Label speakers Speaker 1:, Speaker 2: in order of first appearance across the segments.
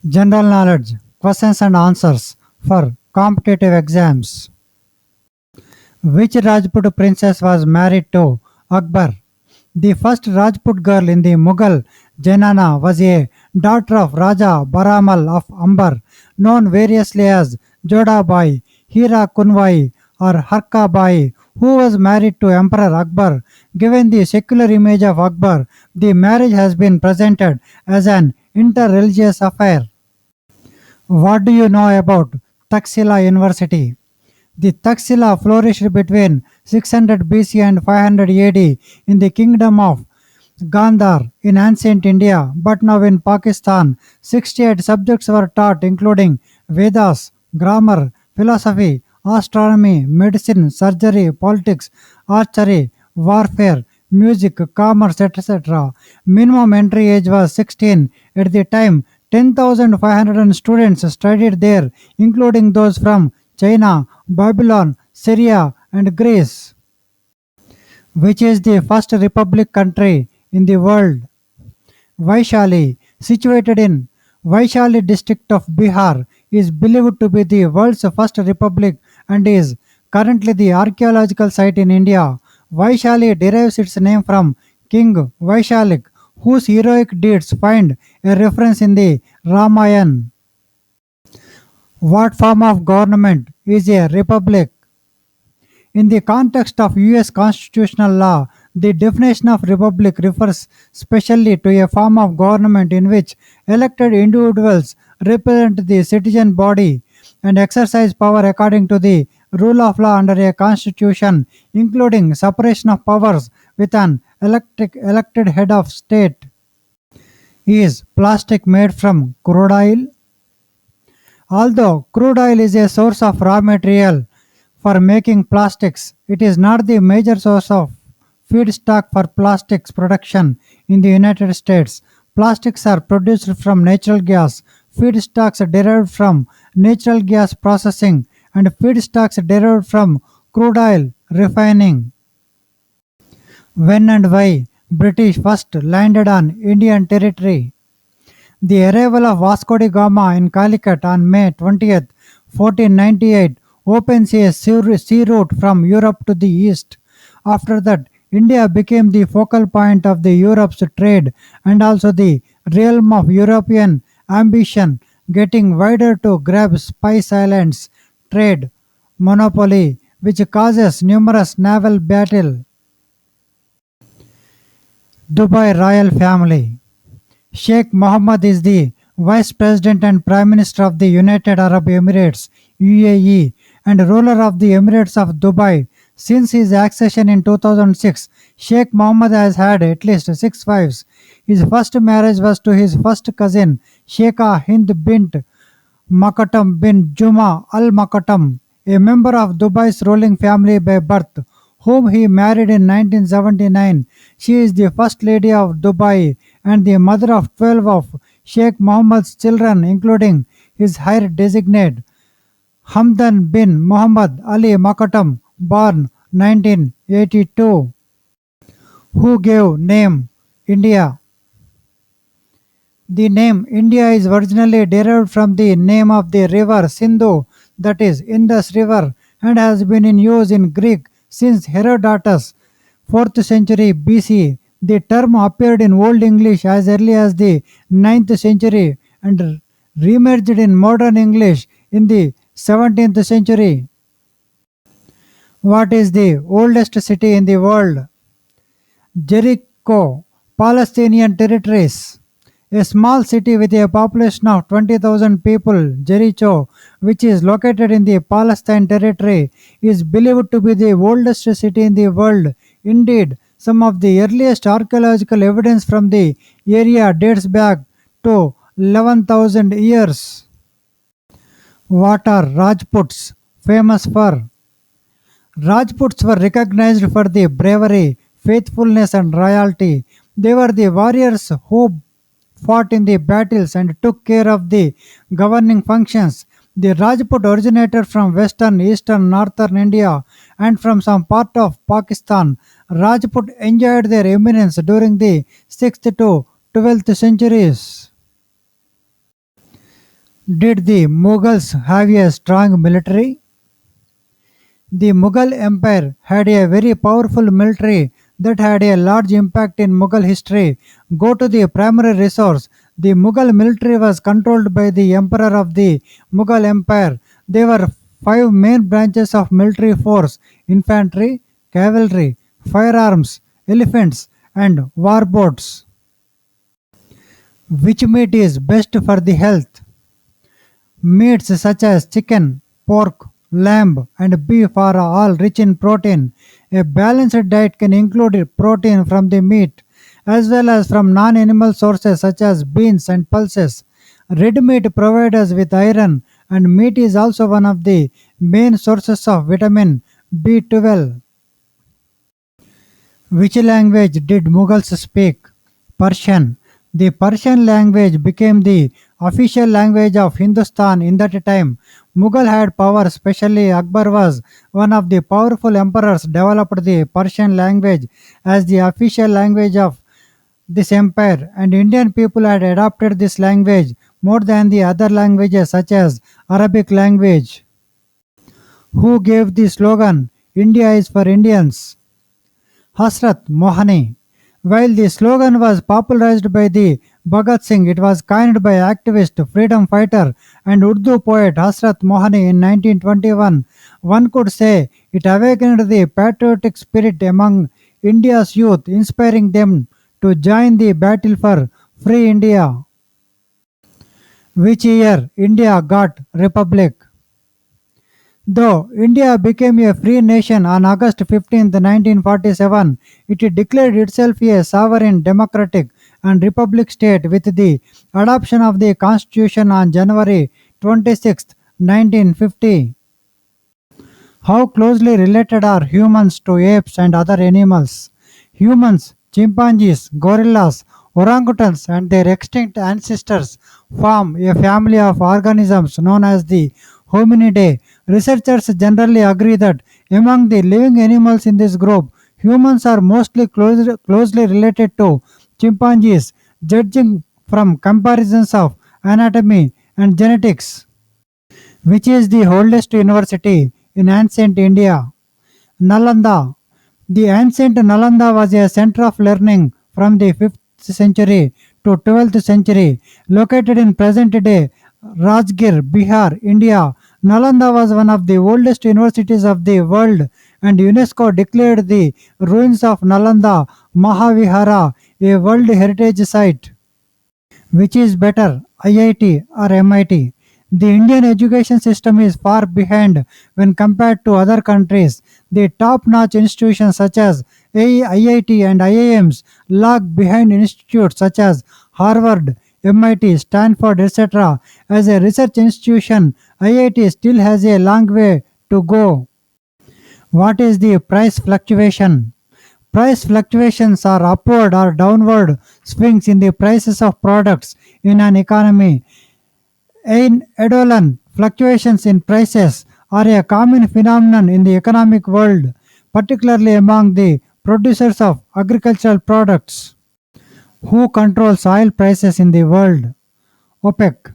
Speaker 1: General knowledge, questions and answers for competitive exams. Which Rajput princess was married to Akbar? The first Rajput girl in the Mughal Janana was a daughter of Raja Baramal of Amber, known variously as Joda Bai, Hira Kunwai, or Harka Bai, who was married to Emperor Akbar. Given the secular image of Akbar, the marriage has been presented as an interreligious affair. What do you know about Taxila University? The Taxila flourished between 600 BC and 500 AD in the kingdom of Gandhar in ancient India, but now in Pakistan. 68 subjects were taught, including Vedas, grammar, philosophy, astronomy, medicine, surgery, politics, archery, warfare, music, commerce, etc. Minimum entry age was 16. At the time, 10,500 students studied there, including those from China, Babylon, Syria, and Greece. Which is the first republic country in the world? Vaishali, situated in Vaishali district of Bihar, is believed to be the world's first republic and is currently the archaeological site in India. Vaishali derives its name from King Vaishalik, whose heroic deeds find a reference in the Ramayana. What form of government is a republic? In the context of US constitutional law, the definition of republic refers specially to a form of government in which elected individuals represent the citizen body and exercise power according to the rule of law under a constitution, including separation of powers with an elected head of state. Is plastic made from crude oil? Although crude oil is a source of raw material for making plastics, it is not the major source of feedstock for plastics production in the United States. Plastics are produced from natural gas, feedstocks are derived from natural gas processing, and feedstocks derived from crude oil refining. When and why British first landed on Indian territory? The arrival of Vasco da Gama in Calicut on May 20th, 1498 opens a sea route from Europe to the east. After that, India became the focal point of the Europe's trade and also the realm of European ambition, getting wider to grab Spice Islands trade monopoly, which causes numerous naval battles. Dubai royal family. Sheikh Mohammed is the Vice President and Prime Minister of the United Arab Emirates (UAE) and ruler of the Emirates of Dubai. Since his accession in 2006, Sheikh Mohammed has had at least 6 wives. His first marriage was to his first cousin, Sheikha Hind bint Makatam bin Juma Al Makatam, a member of Dubai's ruling family by birth, whom he married in 1979. She is the First Lady of Dubai and the mother of 12 of Sheikh Mohammed's children, including his heir designate, Hamdan bin Muhammad Ali Makatam, born 1982, who gave name India. The name India is originally derived from the name of the river Sindhu, that is Indus River, and has been in use in Greek since Herodotus, 4th century BC. The term appeared in Old English as early as the 9th century and reemerged in modern English in the 17th century. What is the oldest city in the world? Jericho, Palestinian territories. A small city with a population of 20,000 people, Jericho, which is located in the Palestine territory, is believed to be the oldest city in the world. Indeed, some of the earliest archaeological evidence from the area dates back to 11,000 years. What are Rajputs famous for? Rajputs were recognized for their bravery, faithfulness, and royalty. They were the warriors who fought in the battles and took care of the governing functions. The Rajput originated from western, eastern, northern India and from some part of Pakistan. Rajput enjoyed their eminence during the 6th to 12th centuries. Did the Mughals have a strong military? The Mughal Empire had a very powerful military that had a large impact in Mughal history. Go to the primary resource. The Mughal military was controlled by the emperor of the Mughal Empire. There were five main branches of military force: infantry, cavalry, firearms, elephants, and war boats. Which meat is best for the health? Meats such as chicken, pork, lamb, and beef are all rich in protein. A balanced diet can include protein from the meat as well as from non animal sources such as beans and pulses. Red meat provides us with iron, and meat is also one of the main sources of vitamin B12. Which language did Mughals speak? Persian. The Persian language became the official language of Hindustan in that time. Mughal had power, especially Akbar was one of the powerful emperors, developed the Persian language as the official language of this empire, and Indian people had adopted this language more than the other languages such as Arabic language. Who gave the slogan India is for Indians? Hasrat Mohani. While the slogan was popularized by the Bhagat Singh, it was coined by activist, freedom fighter, and Urdu poet Hasrat Mohani in 1921. One could say it awakened the patriotic spirit among India's youth, inspiring them to join the battle for free India. Which year India got republic? Though India became a free nation on August 15, 1947, it declared itself a sovereign, democratic, and republic state with the adoption of the constitution on January 26, 1950. How closely related are humans to apes and other animals? Humans, chimpanzees, gorillas, orangutans, and their extinct ancestors form a family of organisms known as the Hominidae. Researchers generally agree that among the living animals in this group, humans are mostly closely related to chimpanzees, judging from comparisons of anatomy and genetics. Which is the oldest university in ancient India? Nalanda. The ancient Nalanda was a center of learning from the 5th century to 12th century, located in present-day Rajgir, Bihar, India. Nalanda was one of the oldest universities of the world, and UNESCO declared the ruins of Nalanda Mahavihara a World Heritage Site. Which is better, IIT or MIT? The Indian education system is far behind when compared to other countries. The top notch institutions such as IIT and IIMs lag behind institutes such as Harvard, MIT, Stanford, etc. As a research institution, IIT still has a long way to go. What is the price fluctuation? Price fluctuations are upward or downward swings in the prices of products in an economy. In Edolan, fluctuations in prices are a common phenomenon in the economic world, particularly among the producers of agricultural products. Who controls oil prices in the world? OPEC.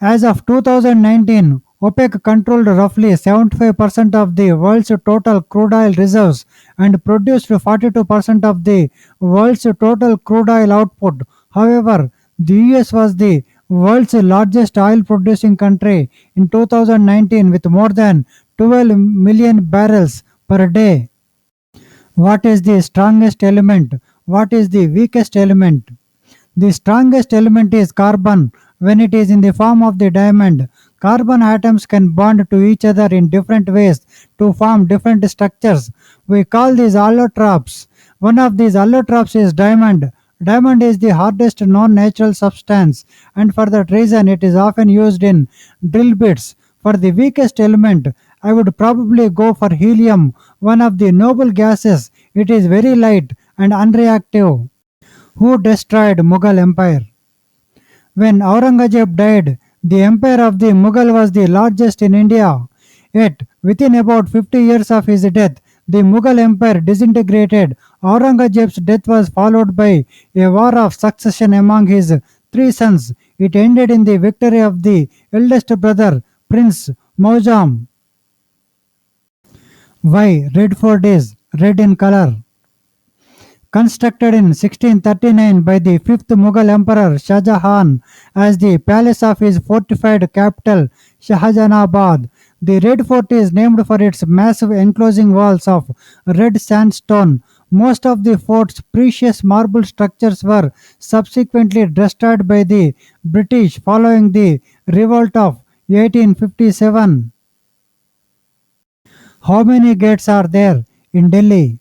Speaker 1: As of 2019, OPEC controlled roughly 75% of the world's total crude oil reserves and produced 42% of the world's total crude oil output. However, the US was the world's largest oil producing country in 2019 with more than 12 million barrels per day. What is the strongest element? What is the weakest element? The strongest element is carbon when it is in the form of the diamond. Carbon atoms can bond to each other in different ways to form different structures. We call these allotropes. One of these allotropes is diamond. Diamond is the hardest known natural substance, and for that reason it is often used in drill bits. For the weakest element, I would probably go for helium, one of the noble gases. It is very light and unreactive. Who destroyed Mughal Empire? When Aurangzeb died, the empire of the Mughal was the largest in India. Yet, within about 50 years of his death, the Mughal empire disintegrated. Aurangzeb's death was followed by a war of succession among his three sons. It ended in the victory of the eldest brother, Prince Maujam. Why Red Fort is red in color? Constructed in 1639 by the 5th Mughal Emperor Shah Jahan as the palace of his fortified capital Shahjahanabad. The Red Fort is named for its massive enclosing walls of red sandstone. Most of the fort's precious marble structures were subsequently destroyed by the British following the revolt of 1857. How many gates are there in Delhi?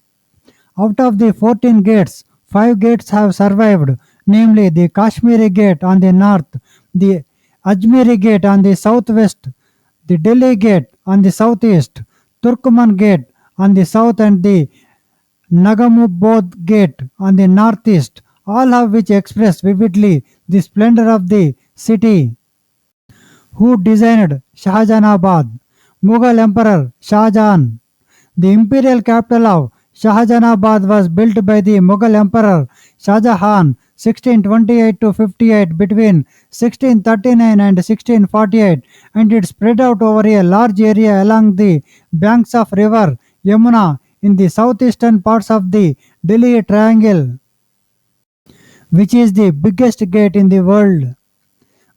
Speaker 1: Out of the 14 gates, 5 gates have survived, namely the Kashmiri Gate on the north, the Ajmeri Gate on the southwest, the Delhi Gate on the southeast, Turkman Gate on the south, and the Nagamubodh Gate on the northeast, all of which express vividly the splendor of the city. Who designed Shahjahanabad? Mughal Emperor Shah Jahan. The imperial capital of Shahjahanabad was built by the Mughal Emperor Shah Jahan 1628 to 58 between 1639 and 1648, and it spread out over a large area along the banks of river Yamuna in the southeastern parts of the Delhi Triangle. Which is the biggest gate in the world?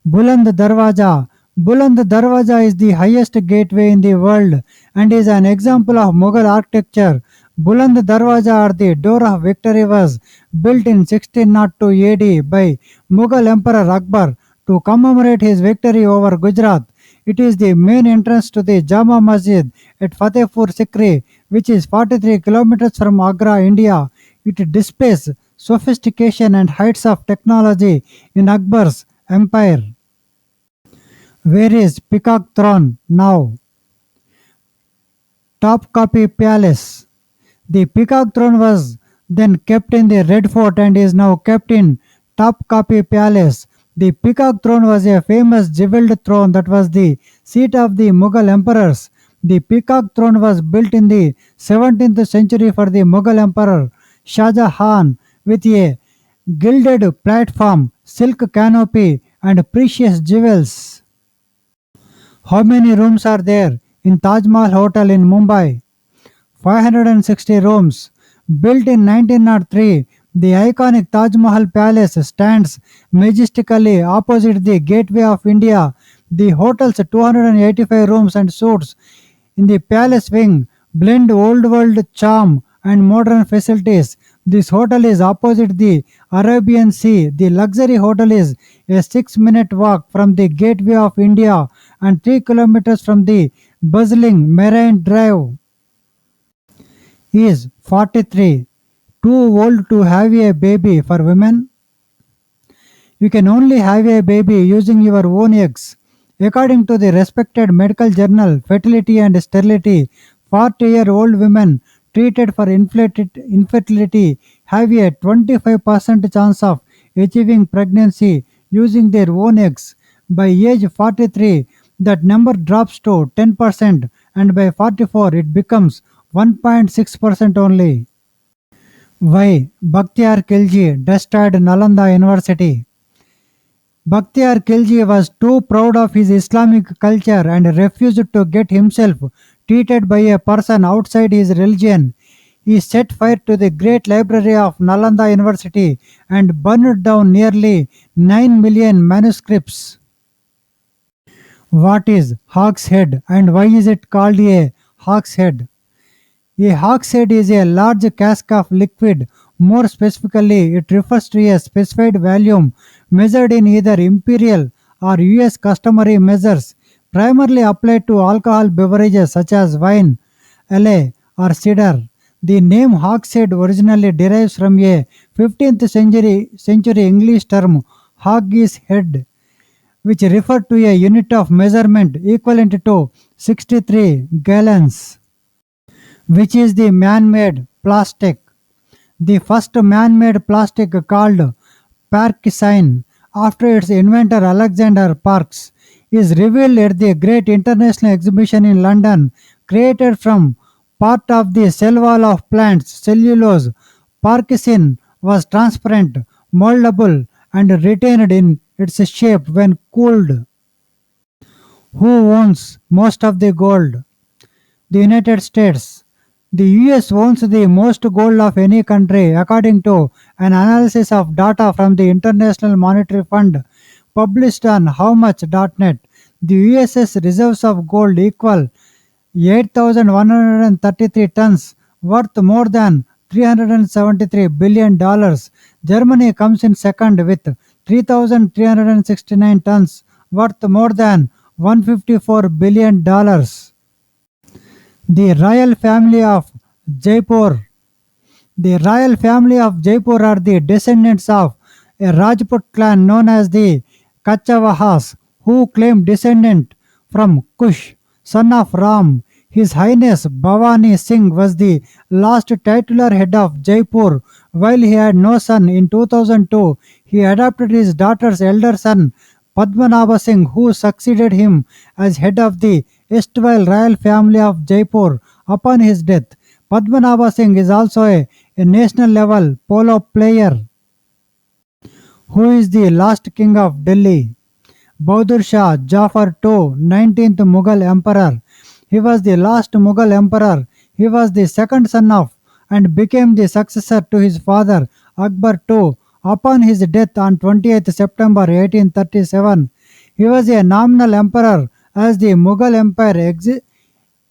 Speaker 1: Buland Darwaja. Buland Darwaja is the highest gateway in the world and is an example of Mughal architecture. Buland Darwaja, or the Door of Victory, was built in 1602 AD by Mughal Emperor Akbar to commemorate his victory over Gujarat. It is the main entrance to the Jama Masjid at Fatehpur Sikri, which is 43 kilometers from Agra, India. It displays sophistication and heights of technology in Akbar's empire. Where is Peacock Throne now? Topkapi Palace. The Peacock Throne was then kept in the Red Fort and is now kept in Topkapi Palace. The Peacock Throne was a famous jeweled throne that was the seat of the Mughal emperors. The Peacock Throne was built in the 17th century for the Mughal Emperor Shah Jahan with a gilded platform, silk canopy, and precious jewels. How many rooms are there in Taj Mahal Hotel in Mumbai? 560 rooms. Built in 1903, the iconic Taj Mahal Palace stands majestically opposite the Gateway of India. The hotel's 285 rooms and suites in the palace wing blend old world charm and modern facilities. This hotel is opposite the Arabian Sea. The luxury hotel is a 6-minute walk from the Gateway of India and 3 kilometers from the bustling Marine Drive. Is 43 too old to have a baby for women? You can only have a baby using your own eggs. According to the respected medical journal Fertility and Sterility, 40-year-old women treated for infertility have a 25% chance of achieving pregnancy using their own eggs. By age 43, that number drops to 10%, and by 44, it becomes 1.6% only. Why Bakhtiyar Khilji destroyed Nalanda University? Bakhtiyar Khilji was too proud of his Islamic culture and refused to get himself treated by a person outside his religion. He set fire to the great library of Nalanda University and burned down nearly 9 million manuscripts. What is hawk's head and why is it called a hawk's head? A hogshead is a large cask of liquid. More specifically, it refers to a specified volume measured in either imperial or US customary measures, primarily applied to alcohol beverages such as wine, ale, or cider. The name hogshead originally derives from a 15th century English term hog is head, which referred to a unit of measurement equivalent to 63 gallons. Which is the man-made plastic? The first man-made plastic, called Parkisine, after its inventor Alexander Parks, is revealed at the Great International Exhibition in London. Created from part of the cell wall of plants, cellulose, Parkisine was transparent, moldable, and retained in its shape when cooled? Who owns most of the gold? The United States. The US owns the most gold of any country, according to an analysis of data from the International Monetary Fund published on howmuch.net. The US's reserves of gold equal 8,133 tons, worth more than $373 billion. Germany comes in second with 3,369 tons, worth more than $154 billion. The royal family of Jaipur. The royal family of Jaipur are the descendants of a Rajput clan known as the Kachavahas, who claim descent from Kush, son of Ram. His Highness Bhavani Singh was the last titular head of Jaipur. While he had no son in 2002, he adopted his daughter's elder son Padmanabha Singh, who succeeded him as head of the erstwhile royal family of Jaipur upon his death. Padmanabha Singh is also a national level polo player. Who is the last king of Delhi? Bahadur Shah Jafar II, 19th Mughal emperor. He was the last Mughal emperor. He was the second son of and became the successor to his father Akbar II upon his death on 28th September 1837. He was a nominal emperor as the Mughal Empire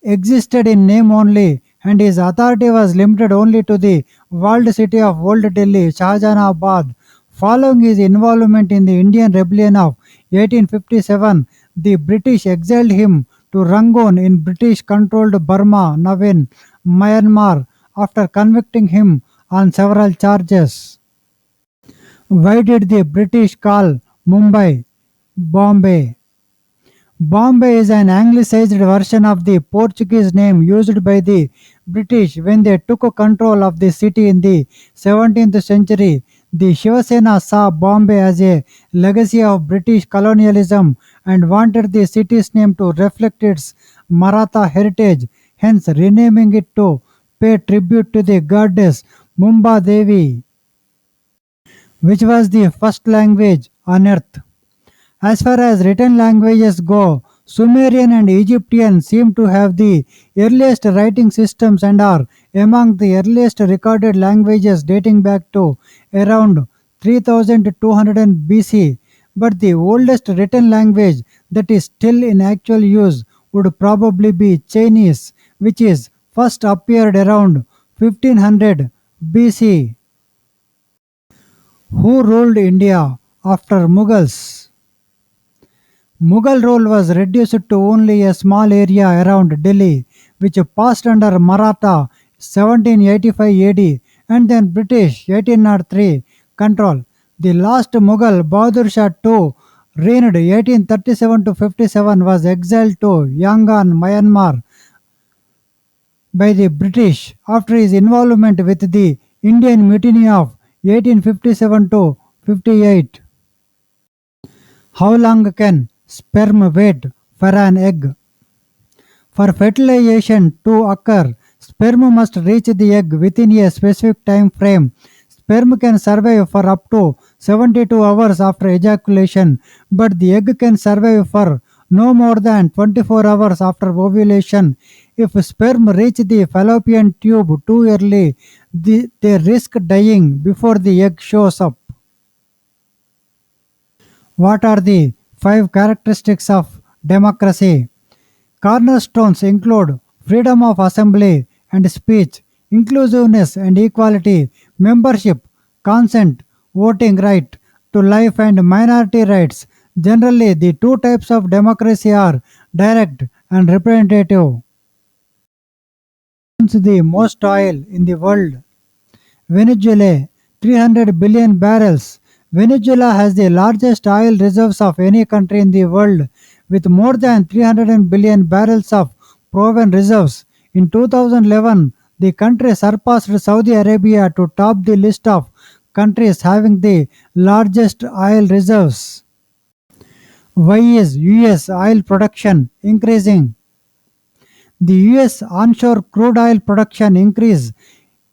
Speaker 1: existed in name only, and his authority was limited only to the walled city of Old Delhi, Shahjahanabad. Following his involvement in the Indian Rebellion of 1857, the British exiled him to Rangoon in British controlled Burma, now in Myanmar, after convicting him on several charges. Why did the British call Mumbai Bombay? Bombay is an anglicized version of the Portuguese name used by the British when they took control of the city in the 17th century. The Shiva Sena saw Bombay as a legacy of British colonialism and wanted the city's name to reflect its Maratha heritage, hence renaming it to pay tribute to the goddess Mumba Devi, which was the first language on earth. As far as written languages go, Sumerian and Egyptian seem to have the earliest writing systems and are among the earliest recorded languages dating back to around 3200 BC. But the oldest written language that is still in actual use would probably be Chinese, which is first appeared around 1500 BC. Who ruled India after Mughals? Mughal rule was reduced to only a small area around Delhi, which passed under Maratha 1785 AD and then British 1803 control. The last Mughal, Bahadur Shah II, reigned 1837 to 57, was exiled to Yangon, Myanmar by the British after his involvement with the Indian Mutiny of 1857 to 58. How long can sperm wait for an egg? For fertilization to occur, sperm must reach the egg within a specific time frame. Sperm can survive for up to 72 hours after ejaculation, but the egg can survive for no more than 24 hours after ovulation. If sperm reach the fallopian tube too early, they risk dying before the egg shows up. What are the 5 characteristics of democracy? Cornerstones include freedom of assembly and speech, inclusiveness and equality, membership, consent, voting right to life and minority rights. Generally, the two types of democracy are direct and representative. Owns the most oil in the world? Venezuela, 300 billion barrels. Venezuela has the largest oil reserves of any country in the world, with more than 300 billion barrels of proven reserves. In 2011, the country surpassed Saudi Arabia to top the list of countries having the largest oil reserves. Why is US oil production increasing? The US onshore crude oil production increase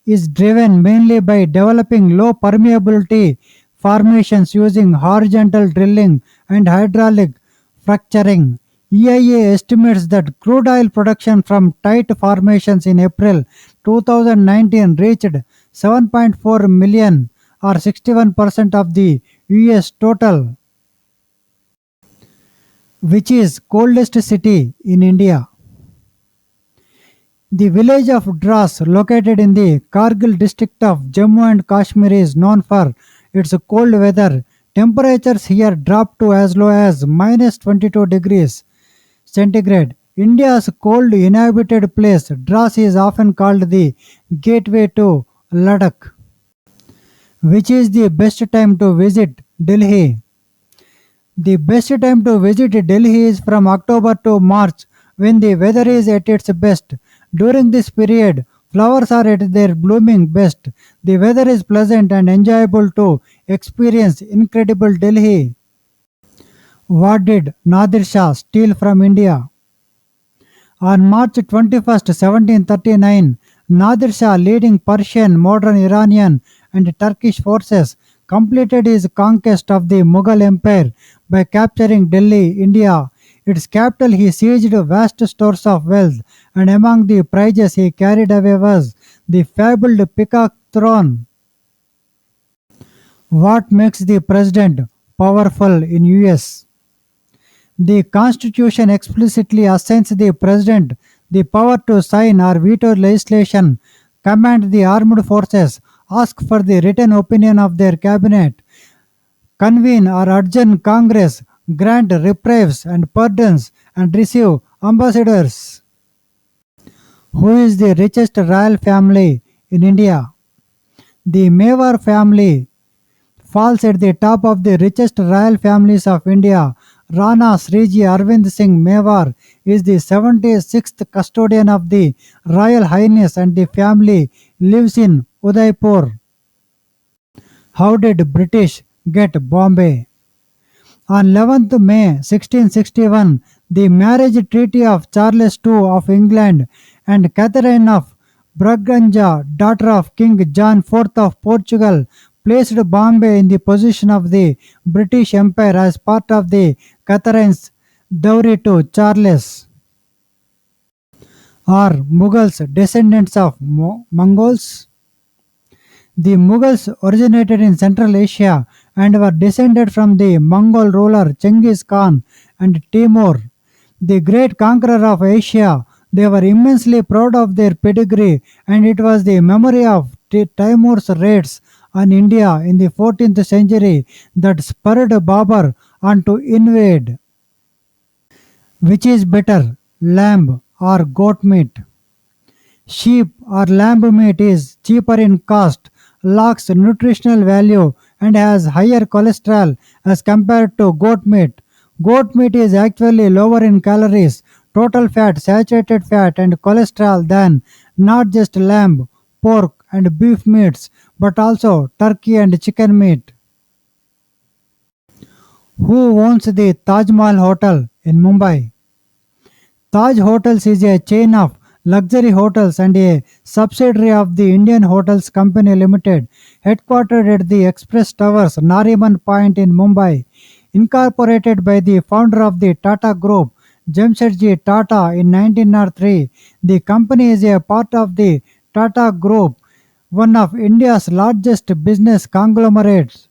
Speaker 1: is driven mainly by developing low permeability formations using horizontal drilling and hydraulic fracturing. EIA estimates that crude oil production from tight formations in April 2019 reached 7.4 million or 61% of the US total, which is coldest city in India. The village of Dras, located in the Kargil district of Jammu and Kashmir, is known for its cold weather. Temperatures here drop to as low as minus 22 degrees centigrade. India's cold inhabited place, Dras is often called the gateway to Ladakh. Which is the best time to visit Delhi? The best time to visit Delhi is from October to March when the weather is at its best. During this period, flowers are at their blooming best. The weather is pleasant and enjoyable to experience incredible Delhi. What did Nadir Shah steal from India? On March 21, 1739, Nadir Shah, leading Persian, modern Iranian, and Turkish forces, completed his conquest of the Mughal Empire by capturing Delhi, India. Its capital, he seized vast stores of wealth, and among the prizes he carried away was the fabled peacock throne. What makes the president powerful in US? The Constitution explicitly assigns the President the power to sign or veto legislation, command the armed forces, ask for the written opinion of their cabinet, convene or adjourn Congress, grant reprieves and pardons, and receive ambassadors. Who is the richest royal family in India? The Mewar family falls at the top of the richest royal families of India. Rana Sriji Arvind Singh Mewar is the 76th custodian of the Royal Highness and the family lives in Udaipur. How did British get Bombay? On 11th May 1661, the marriage treaty of Charles II of England and Catherine of Braganza, daughter of King John IV of Portugal, placed Bombay in the possession of the British Empire as part of the Catherine's dowry to Charles. Are Mughals descendants of Mongols? The Mughals originated in Central Asia and were descended from the Mongol ruler Genghis Khan and Timur, the great conqueror of Asia. They were immensely proud of their pedigree, and it was the memory of Timur's raids on India in the 14th century that spurred Babur on to invade. Which is better, lamb or goat meat? Sheep or lamb meat is cheaper in cost, lacks nutritional value, and has higher cholesterol as compared to goat meat. Goat meat is actually lower in calories, total fat, saturated fat, and cholesterol than not just lamb, pork, and beef meats, but also turkey and chicken meat. Who owns the Taj Mahal Hotel in Mumbai? Taj Hotels is a chain of luxury hotels and a subsidiary of the Indian Hotels Company Limited, headquartered at the Express Towers, Nariman Point in Mumbai. Incorporated by the founder of the Tata Group, Jamshedji Tata, in 1903, the company is a part of the Tata Group, one of India's largest business conglomerates.